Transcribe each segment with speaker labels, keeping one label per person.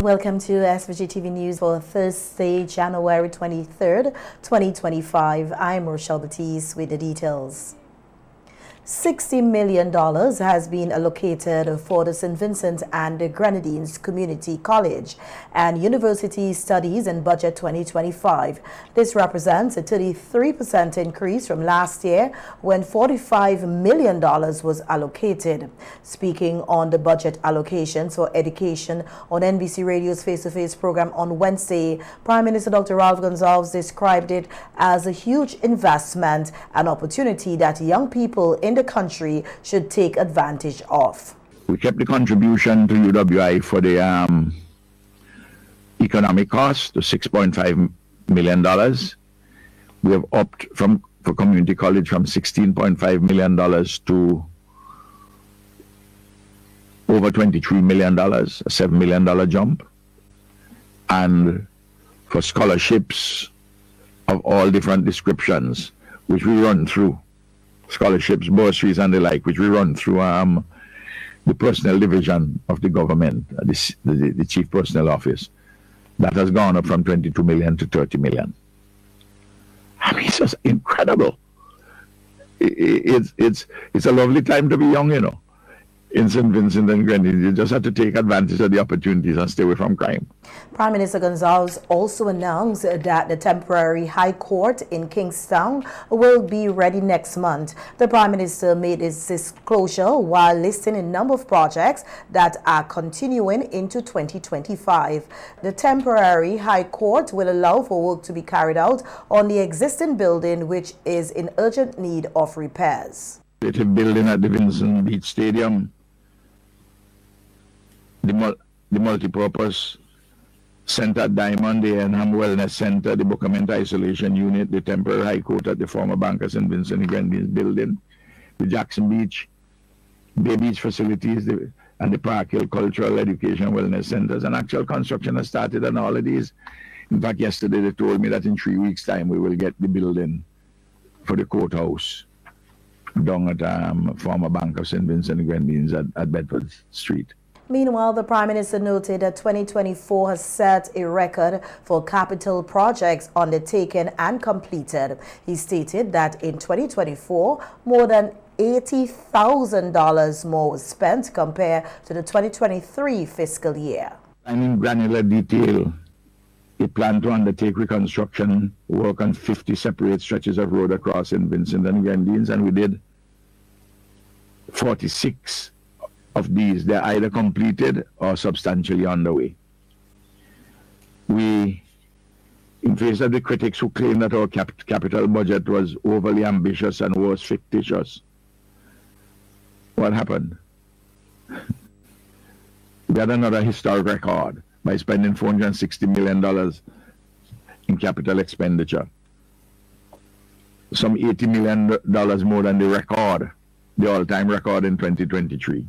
Speaker 1: Welcome to SVG-TV News for Thursday, January 23rd, 2025. I'm Rochelle Batiste with the details. $60 million has been allocated for the St. Vincent and the Grenadines Community College and University Studies in Budget 2025. This represents a 33% increase from last year when $45 million was allocated. Speaking on the budget allocations for education on NBC Radio's face-to-face program on Wednesday, Prime Minister Dr. Ralph Gonsalves described it as a huge investment and opportunity that young people in the country should take advantage of.
Speaker 2: We kept the contribution to UWI for the economic cost to $6.5 million. We have upped for community college from $16.5 million to over $23 million, a $7 million jump. And for scholarships of all different descriptions, which we run through, scholarships, bursaries, and the like, which we run through the personnel division of the government, the chief personnel office. That has gone up from 22 million to 30 million. I mean, it's just incredible. It's a lovely time to be young, you know. In St. Vincent and Grenadines, you just have to take advantage of the opportunities and stay away from crime.
Speaker 1: Prime Minister Gonsalves also announced that the temporary High Court in Kingstown will be ready next month. The Prime Minister made his disclosure while listing a number of projects that are continuing into 2025. The temporary High Court will allow for work to be carried out on the existing building, which is in urgent need of repairs.
Speaker 2: The building at the Vincent Beach Stadium, the multi-purpose center at Diamond, the Enham Wellness Center, the Bookament Isolation Unit, the temporary High Court at the former Bank of St. Vincent and Grenadines building, the Jackson Beach, Bay Beach facilities, and the Park Hill Cultural Education Wellness Centers. And actual construction has started on all of these. In fact, yesterday they told me that in 3 weeks' time we will get the building for the courthouse down at former Bank of St. Vincent and Grenadines at Bedford Street.
Speaker 1: Meanwhile, the Prime Minister noted that 2024 has set a record for capital projects undertaken and completed. He stated that in 2024, more than $80,000 more was spent compared to the 2023 fiscal year.
Speaker 2: And in granular detail, he planned to undertake reconstruction work on 50 separate stretches of road across St. Vincent and Grenadines, and we did 46 of these. They're either completed or substantially underway. We, in face of the critics who claim that our capital budget was overly ambitious and was fictitious, what happened? We had another historic record by spending $460 million in capital expenditure. Some $80 million more than the all-time record in 2023.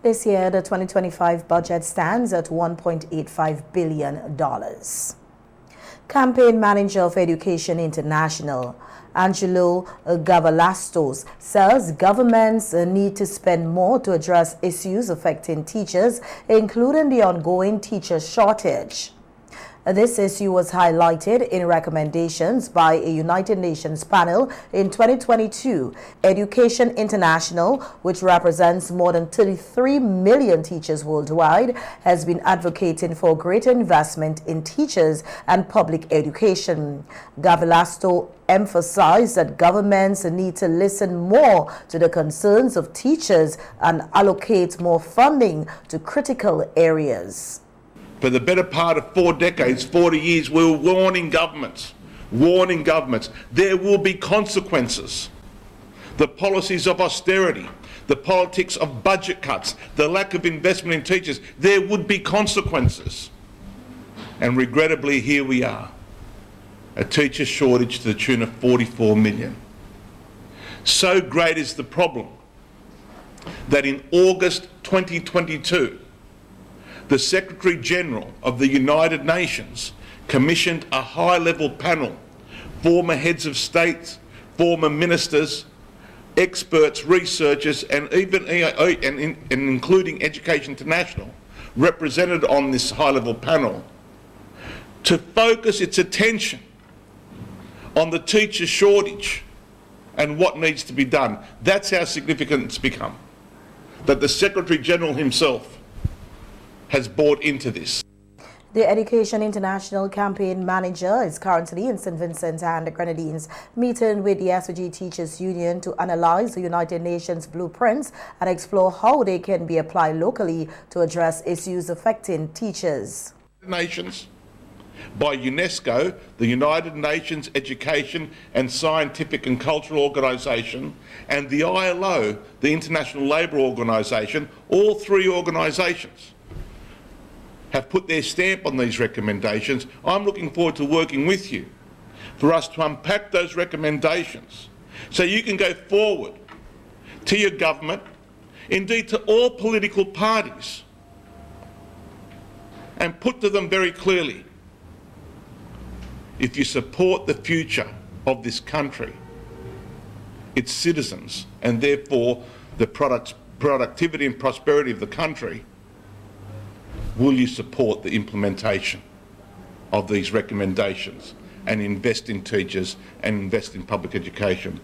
Speaker 1: This year, the 2025 budget stands at $1.85 billion. Campaign Manager of Education International, Angelo Gavalastos, says governments need to spend more to address issues affecting teachers, including the ongoing teacher shortage. This issue was highlighted in recommendations by a United Nations panel in 2022. Education International, which represents more than 33 million teachers worldwide, has been advocating for greater investment in teachers and public education. Gavalasto emphasized that governments need to listen more to the concerns of teachers and allocate more funding to critical areas.
Speaker 3: For the better part of 4 decades, 40 years, we were warning governments, there will be consequences. The policies of austerity, the politics of budget cuts, the lack of investment in teachers, there would be consequences. And regrettably, here we are, a teacher shortage to the tune of 44 million. So great is the problem that in August 2022, the Secretary General of the United Nations commissioned a high-level panel, former heads of state, former ministers, experts, researchers, and even including Education International, represented on this high-level panel to focus its attention on the teacher shortage and what needs to be done. That's how significant it's become, that the Secretary-General himself has bought into this.
Speaker 1: The Education International Campaign Manager is currently in St. Vincent and the Grenadines, meeting with the SVG Teachers Union to analyze the United Nations blueprints and explore how they can be applied locally to address issues affecting teachers.
Speaker 3: Nations, by UNESCO, the United Nations Education and Scientific and Cultural Organisation, and the ILO, the International Labour Organisation, all three organisations have put their stamp on these recommendations. I'm looking forward to working with you for us to unpack those recommendations so you can go forward to your government, indeed to all political parties, and put to them very clearly, if you support the future of this country, its citizens, and therefore the productivity and prosperity of the country, will you support the implementation of these recommendations and invest in teachers and invest in public education?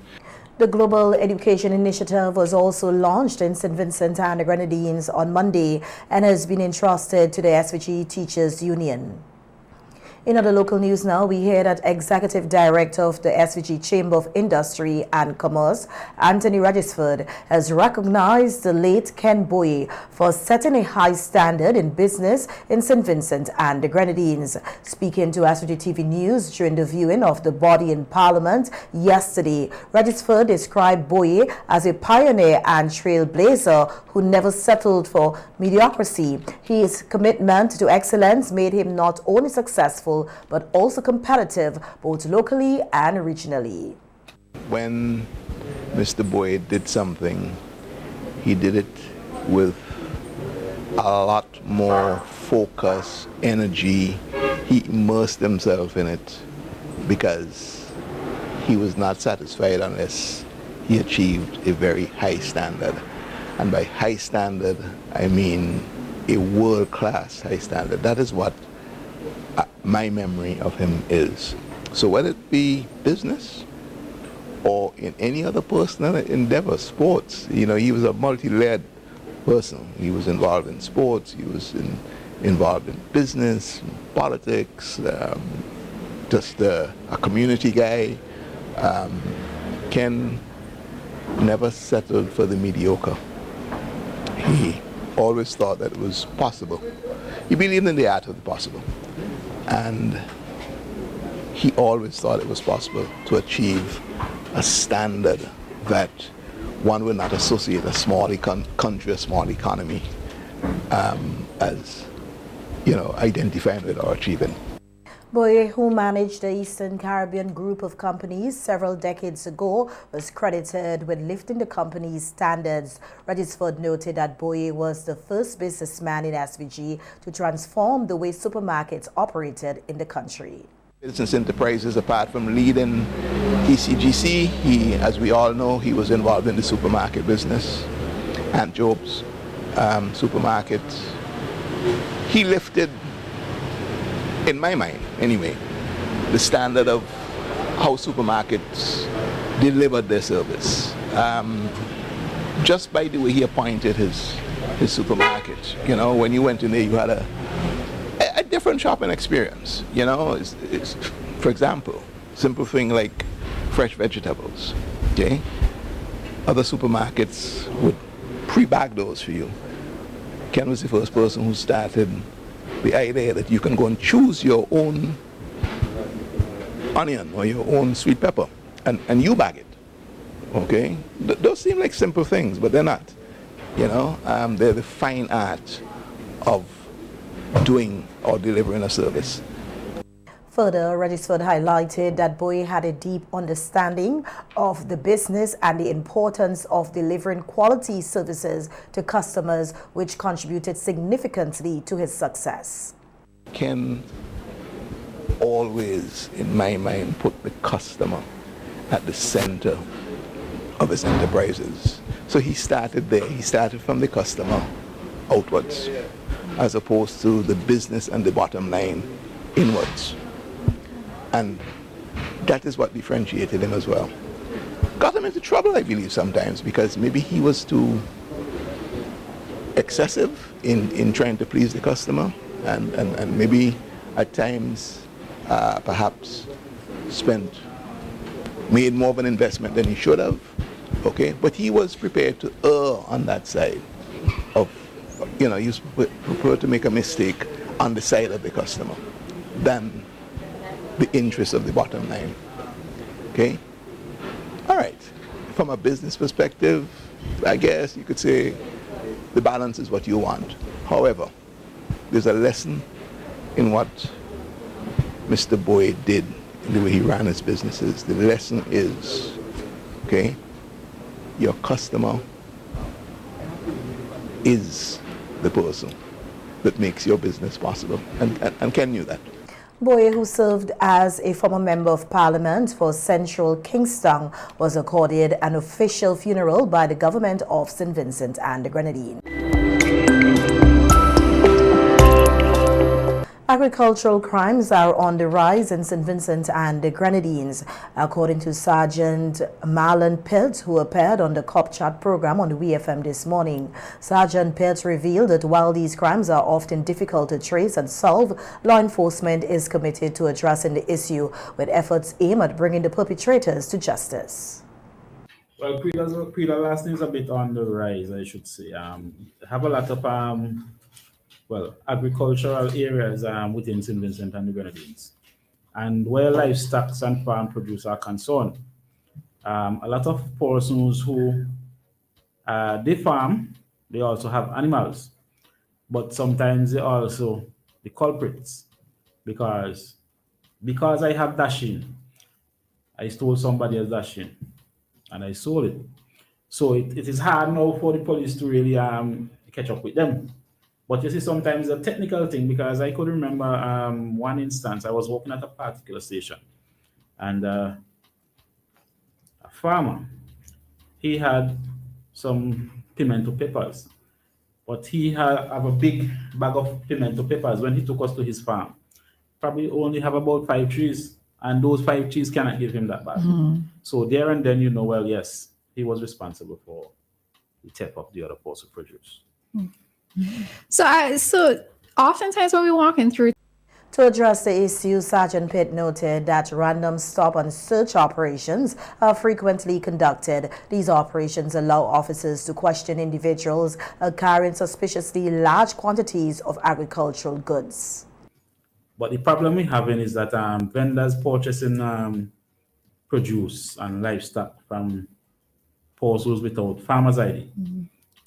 Speaker 1: The Global Education Initiative was also launched in St. Vincent and the Grenadines on Monday and has been entrusted to the SVG Teachers Union. In other local news now, we hear that Executive Director of the SVG Chamber of Industry and Commerce, Anthony Regisford, has recognized the late Ken Boyea for setting a high standard in business in St. Vincent and the Grenadines. Speaking to SVG-TV News during the viewing of the body in Parliament yesterday, Regisford described Boyea as a pioneer and trailblazer who never settled for mediocrity. His commitment to excellence made him not only successful but also competitive both locally and regionally.
Speaker 4: When Mr. Boyea did something, he did it with a lot more focus, energy. He immersed himself in it because he was not satisfied unless he achieved a very high standard. And by high standard, I mean a world-class high standard. That is what my memory of him is. So whether it be business or in any other personal endeavor, sports, you know, he was a multi-layered person. He was involved in sports, he was involved in business, politics, just a community guy. Ken never settled for the mediocre. He always thought that it was possible. He believed in the art of the possible. And he always thought it was possible to achieve a standard that one would not associate a small country, a small economy as, you know, identifying with or achieving.
Speaker 1: Boyea, who managed the Eastern Caribbean group of companies several decades ago, was credited with lifting the company's standards. Regisford noted that Boyea was the first businessman in SVG to transform the way supermarkets operated in the country.
Speaker 4: Business enterprises, apart from leading ECGC, he, as we all know, he was involved in the supermarket business, Aunt Job's supermarket. He lifted, in my mind anyway, the standard of how supermarkets delivered their service. Just by the way he appointed his supermarket. You know, when you went in there, you had a different shopping experience. You know, it's, for example, simple thing like fresh vegetables. Okay, other supermarkets would pre-bag those for you. Ken was the first person who started the idea that you can go and choose your own onion or your own sweet pepper and you bag it. Okay? Those seem like simple things, but they're not. You know, they're the fine art of doing or delivering a service.
Speaker 1: Further, Regisford highlighted that Boyea had a deep understanding of the business and the importance of delivering quality services to customers, which contributed significantly to his success.
Speaker 4: Ken always, in my mind, put the customer at the center of his enterprises. So he started there. He started from the customer outwards. as opposed to the business and the bottom line inwards. And that is what differentiated him as well. Got him into trouble, I believe, sometimes, because maybe he was too excessive in trying to please the customer, and maybe at times perhaps made more of an investment than he should have. Okay, but he was prepared to err on that side of, he was prepared to make a mistake on the side of the customer than the interest of the bottom line. Okay, all right. From a business perspective, I guess you could say the balance is what you want. However, there's a lesson in what Mr. Boyea did in the way he ran his businesses. The lesson is, okay, your customer is the person that makes your business possible. And Ken knew that.
Speaker 1: Boyea, who served as a former member of parliament for Central Kingston, was accorded an official funeral by the government of St. Vincent and the Grenadines. Agricultural crimes are on the rise in St. Vincent and the Grenadines, according to Sergeant Marlon Pitt, who appeared on the Cop Chat program on the WFM this morning. Sergeant Pitt revealed that while these crimes are often difficult to trace and solve, law enforcement is committed to addressing the issue with efforts aimed at bringing the perpetrators to justice.
Speaker 5: Well, Quilla last name is a bit on the rise, I should say. Have a lot of agricultural areas within St. Vincent and the Grenadines. And where livestock and farm produce are concerned, a lot of persons who they farm, they also have animals. But sometimes they also the culprits, because I have dashing, I stole somebody else's dashing and I sold it. So it is hard now for the police to really catch up with them. But you see, sometimes a technical thing, because I could remember one instance, I was working at a particular station, and a farmer, he had some pimento peppers, but he had a big bag of pimento peppers when he took us to his farm. Probably only have about 5 trees, and those 5 trees cannot give him that bag. So there and then, well, yes, he was responsible for the theft of the other person produce.
Speaker 6: So oftentimes when we're walking through.
Speaker 1: To address the issue, Sergeant Pitt noted that random stop and search operations are frequently conducted. These operations allow officers to question individuals carrying suspiciously large quantities of agricultural goods.
Speaker 5: But the problem we're having is that vendors purchasing produce and livestock from persons without farmer's ID.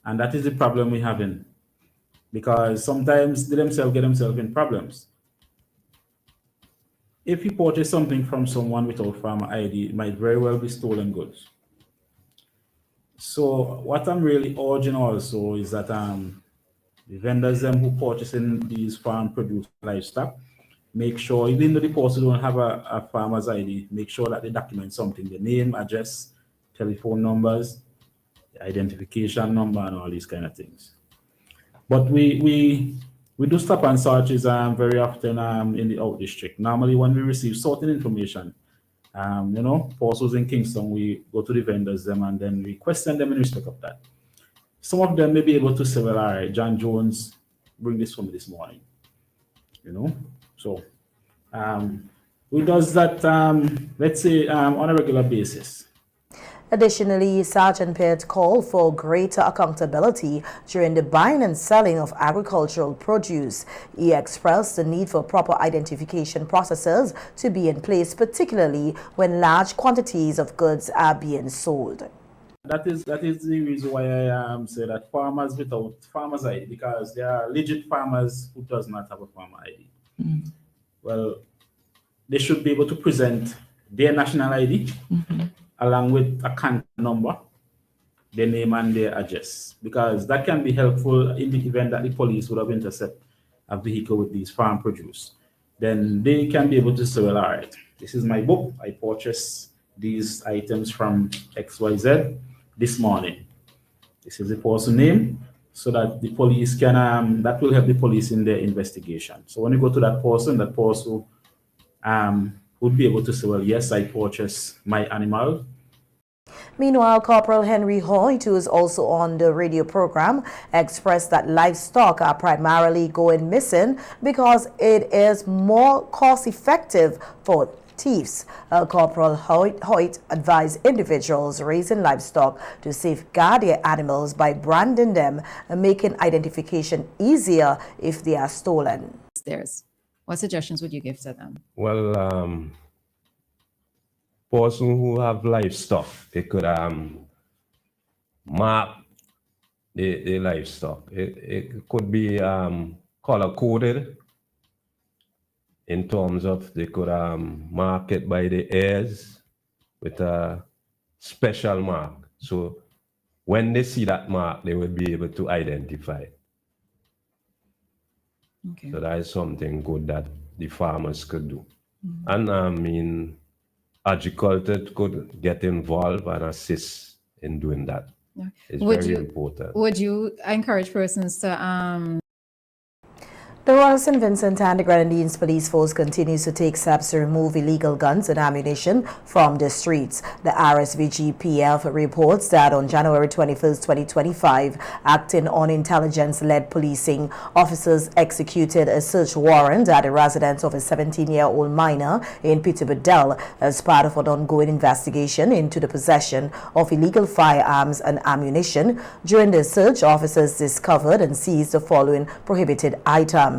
Speaker 5: And that is the problem we're having, because sometimes they themselves get themselves in problems. If you purchase something from someone without farmer ID, it might very well be stolen goods. So what I'm really urging also is that the vendors who purchasing these farm produce livestock, make sure, even though the person don't have a farmer's ID, make sure that they document something, the name, address, telephone numbers, the identification number, and all these kind of things. But we do stop and searches very often in the out district. Normally, when we receive certain information, persons in Kingston, we go to the vendors and then we question them in respect of that. Some of them may be able to say, well, all right, John Jones, bring this for me this morning. So we does that, let's say, on a regular basis.
Speaker 1: Additionally, Sergeant Pitt called for greater accountability during the buying and selling of agricultural produce. He expressed the need for proper identification processes to be in place, particularly when large quantities of goods are being sold.
Speaker 5: That is the reason why I say that farmers without farmer's ID, because there are legit farmers who does not have a farmer ID. Well, they should be able to present their national ID along with a contact number, their name and their address, because that can be helpful in the event that the police would have intercepted a vehicle with these farm produce. Then they can be able to say, well, all right, this is my book. I purchased these items from XYZ this morning. This is the person name. so that the police can, that will help the police in their investigation. So when you go to that person would be able to say, well, yes, I purchased my animal.
Speaker 1: Meanwhile, Corporal Henry Hoyt, who is also on the radio program, expressed that livestock are primarily going missing because it is more cost-effective for thieves. Corporal Hoyt advised individuals raising livestock to safeguard their animals by branding them and making identification easier if they are stolen.
Speaker 7: What suggestions would you give to them?
Speaker 8: Well, person who have livestock, they could mark the livestock. It could be color coded in terms of they could mark it by the ears with a special mark. So when they see that mark, they will be able to identify it.
Speaker 7: Okay.
Speaker 8: So that is something good that the farmers could do. And I mean, agriculture could get involved and assist in doing that.
Speaker 7: Yeah.
Speaker 8: It's very important.
Speaker 7: Would you encourage persons to
Speaker 1: The Royal St. Vincent and the Grenadines Police Force continues to take steps to remove illegal guns and ammunition from the streets. The SVG-PF reports that on January 21st, 2025, acting on intelligence-led policing, officers executed a search warrant at the residence of a 17-year-old minor in Peterborough as part of an ongoing investigation into the possession of illegal firearms and ammunition. During the search, officers discovered and seized the following prohibited items: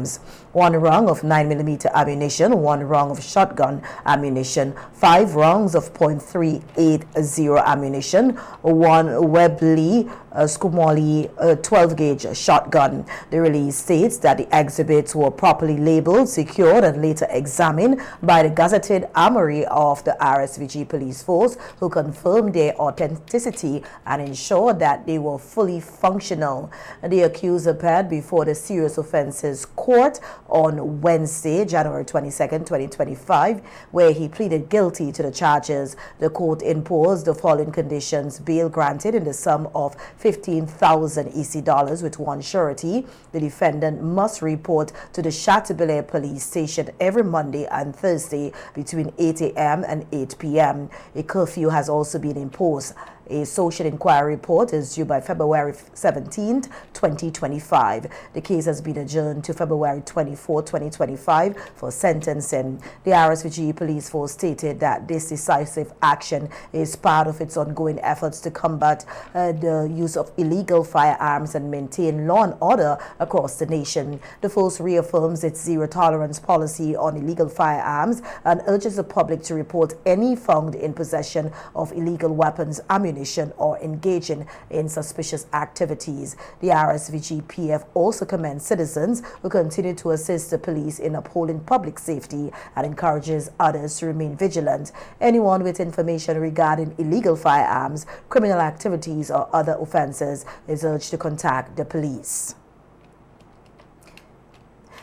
Speaker 1: 1 round of 9mm ammunition, 1 round of shotgun ammunition, 5 rounds of .380 ammunition, 1 Webley Skumoli 12-gauge shotgun. The release states that the exhibits were properly labeled, secured, and later examined by the gazetted armory of the RSVG Police Force, who confirmed their authenticity and ensured that they were fully functional. The accused appeared before the Serious Offences Court on Wednesday, January 22nd, 2025, where he pleaded guilty to the charges. The court imposed the following conditions: bail granted in the sum of 15,000 EC dollars with 1 surety. The defendant must report to the Chateaubriand Police Station every Monday and Thursday between 8 a.m. and 8 p.m. A curfew has also been imposed. A social inquiry report is due by February 17, 2025. The case has been adjourned to February 24, 2025 for sentencing. The RSVG Police Force stated that this decisive action is part of its ongoing efforts to combat the use of illegal firearms and maintain law and order across the nation. The force reaffirms its zero-tolerance policy on illegal firearms and urges the public to report any found in possession of illegal weapons, ammunition, or engaging in suspicious activities. The RSVG-PF also commends citizens who continue to assist the police in upholding public safety and encourages others to remain vigilant. Anyone with information regarding illegal firearms, criminal activities, or other offenses is urged to contact the police.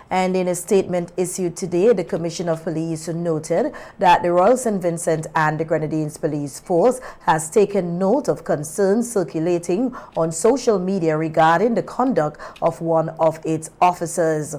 Speaker 1: And in a statement issued today, the Commissioner of Police noted that the Royal St. Vincent and the Grenadines Police Force has taken note of concerns circulating on social media regarding the conduct of one of its officers.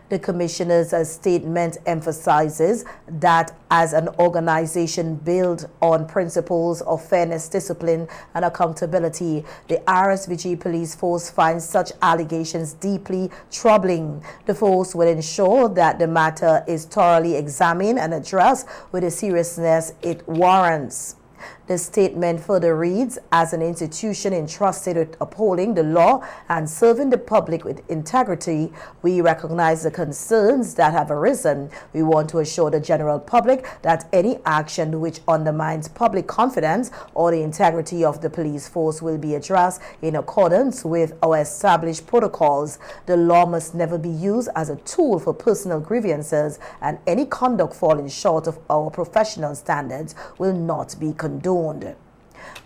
Speaker 1: The Commissioner's statement emphasizes that as an organization built on principles of fairness, discipline, and accountability, the RSVG Police Force finds such allegations deeply troubling. The force will ensure that the matter is thoroughly examined and addressed with the seriousness it warrants. The statement further reads, as an institution entrusted with upholding the law and serving the public with integrity, we recognize the concerns that have arisen. We want to assure the general public that any action which undermines public confidence or the integrity of the police force will be addressed in accordance with our established protocols. The law must never be used as a tool for personal grievances, and any conduct falling short of our professional standards will not be condoned.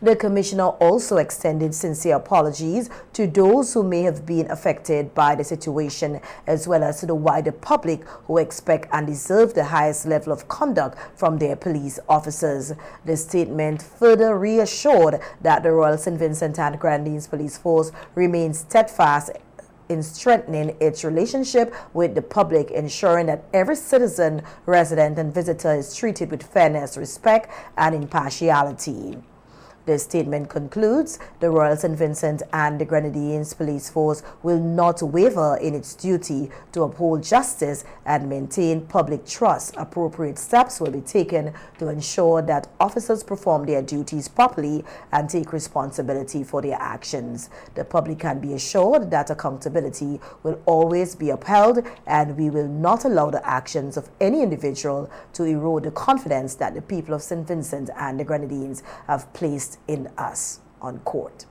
Speaker 1: The Commissioner also extended sincere apologies to those who may have been affected by the situation, as well as to the wider public who expect and deserve the highest level of conduct from their police officers. The statement further reassured that the Royal St. Vincent and Grenadines Police Force remains steadfast in strengthening its relationship with the public, ensuring that every citizen, resident, and visitor is treated with fairness, respect, and impartiality. The statement concludes, the Royal St. Vincent and the Grenadines Police Force will not waver in its duty to uphold justice and maintain public trust. Appropriate steps will be taken to ensure that officers perform their duties properly and take responsibility for their actions. The public can be assured that accountability will always be upheld, and we will not allow the actions of any individual to erode the confidence that the people of St. Vincent and the Grenadines have placed in us, on court.